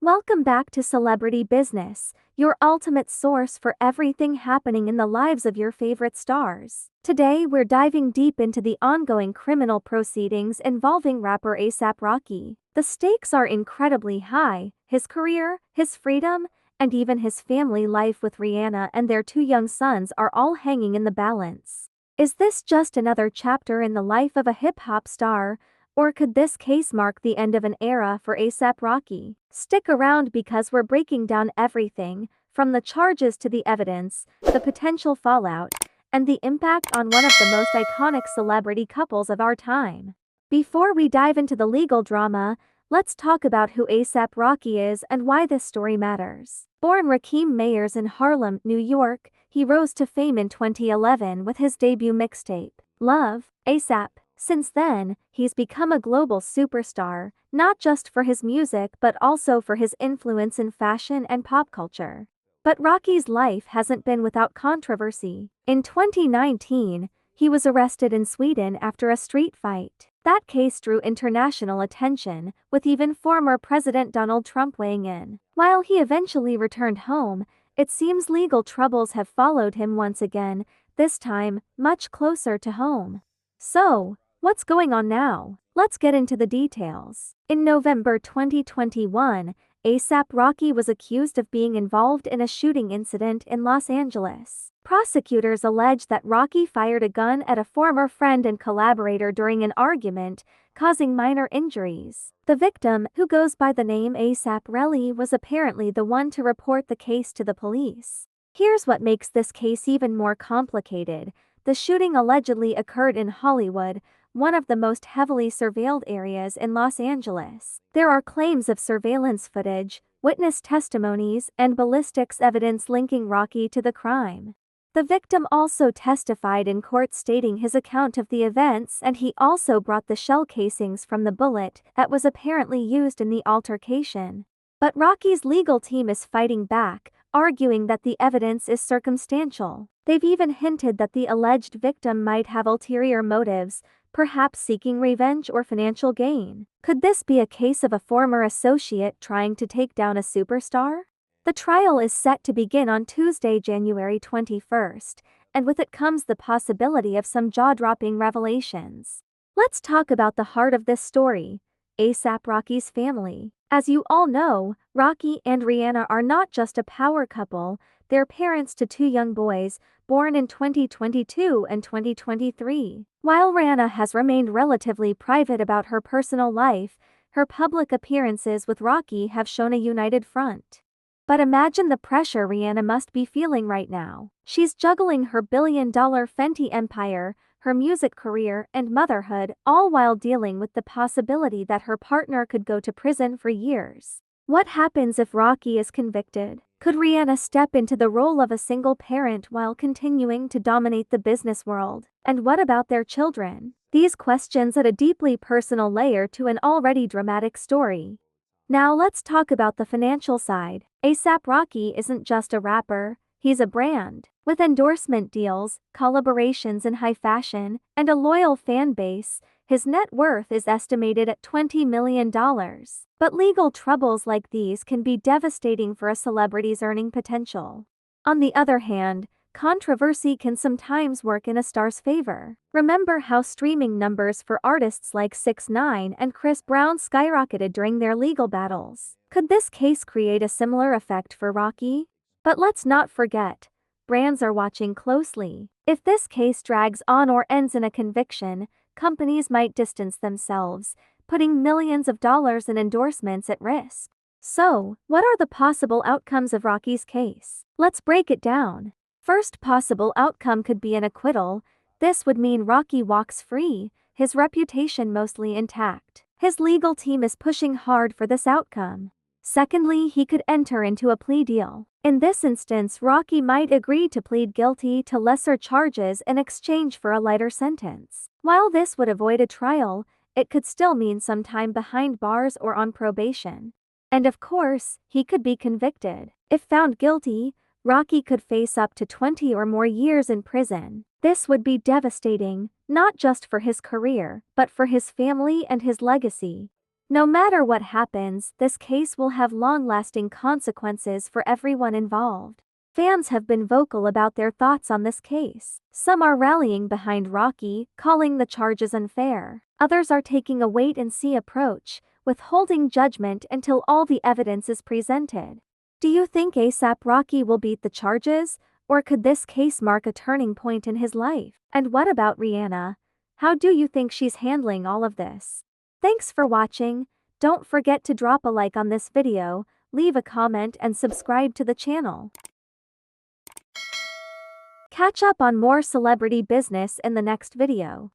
Welcome back to Celebrity Business, your ultimate source for everything happening in the lives of your favorite stars. Today we're diving deep into the ongoing criminal proceedings involving rapper A$AP Rocky. The stakes are incredibly high: his career, his freedom, and even his family life with Rihanna and their two young sons are all hanging in the balance. Is this just another chapter in the life of a hip-hop star, or could this case mark the end of an era for A$AP Rocky? Stick around because we're breaking down everything, from the charges to the evidence, the potential fallout, and the impact on one of the most iconic celebrity couples of our time. Before we dive into the legal drama, let's talk about who A$AP Rocky is and why this story matters. Born Rakim Mayers in Harlem, New York, he rose to fame in 2011 with his debut mixtape, Love, A$AP. Since then, he's become a global superstar, not just for his music but also for his influence in fashion and pop culture. But Rocky's life hasn't been without controversy. In 2019, he was arrested in Sweden after a street fight. That case drew international attention, with even former President Donald Trump weighing in. While he eventually returned home, it seems legal troubles have followed him once again, this time much closer to home. So, what's going on now? Let's get into the details. In November 2021, A$AP Rocky was accused of being involved in a shooting incident in Los Angeles. Prosecutors allege that Rocky fired a gun at a former friend and collaborator during an argument, causing minor injuries. The victim, who goes by the name A$AP Relly, was apparently the one to report the case to the police. Here's what makes this case even more complicated. The shooting allegedly occurred in Hollywood, one of the most heavily surveilled areas in Los Angeles. There are claims of surveillance footage, witness testimonies, and ballistics evidence linking Rocky to the crime. The victim also testified in court stating his account of the events, and he also brought the shell casings from the bullet that was apparently used in the altercation. But Rocky's legal team is fighting back, arguing that the evidence is circumstantial. They've even hinted that the alleged victim might have ulterior motives, perhaps seeking revenge or financial gain. Could this be a case of a former associate trying to take down a superstar? The trial is set to begin on Tuesday, January 21st, and with it comes the possibility of some jaw-dropping revelations. Let's talk about the heart of this story: A$AP Rocky's family. As you all know, Rocky and Rihanna are not just a power couple, they're parents to two young boys, born in 2022 and 2023. While Rihanna has remained relatively private about her personal life, her public appearances with Rocky have shown a united front. But imagine the pressure Rihanna must be feeling right now. She's juggling her billion-dollar Fenty empire, her music career, and motherhood, all while dealing with the possibility that her partner could go to prison for years. What happens if Rocky is convicted? Could Rihanna step into the role of a single parent while continuing to dominate the business world? And what about their children? These questions add a deeply personal layer to an already dramatic story. Now let's talk about the financial side. A$AP Rocky isn't just a rapper, he's a brand. With endorsement deals, collaborations in high fashion, and a loyal fan base, his net worth is estimated at $20 million. But legal troubles like these can be devastating for a celebrity's earning potential. On the other hand, controversy can sometimes work in a star's favor. Remember how streaming numbers for artists like 6ix9ine and Chris Brown skyrocketed during their legal battles. Could this case create a similar effect for Rocky? But let's not forget, brands are watching closely. If this case drags on or ends in a conviction, companies might distance themselves, putting millions of dollars in endorsements at risk. So, what are the possible outcomes of Rocky's case? Let's break it down. First possible outcome could be an acquittal. This would mean Rocky walks free, his reputation mostly intact. His legal team is pushing hard for this outcome. Secondly, he could enter into a plea deal. In this instance, Rocky might agree to plead guilty to lesser charges in exchange for a lighter sentence. While this would avoid a trial, it could still mean some time behind bars or on probation. And of course, he could be convicted. If found guilty, Rocky could face up to 20 or more years in prison. This would be devastating, not just for his career, but for his family and his legacy. No matter what happens, this case will have long-lasting consequences for everyone involved. Fans have been vocal about their thoughts on this case. Some are rallying behind Rocky, calling the charges unfair. Others are taking a wait-and-see approach, withholding judgment until all the evidence is presented. Do you think A$AP Rocky will beat the charges, or could this case mark a turning point in his life? And what about Rihanna? How do you think she's handling all of this? Thanks for watching. Don't forget to drop a like on this video, leave a comment and subscribe to the channel. Catch up on more celebrity business in the next video.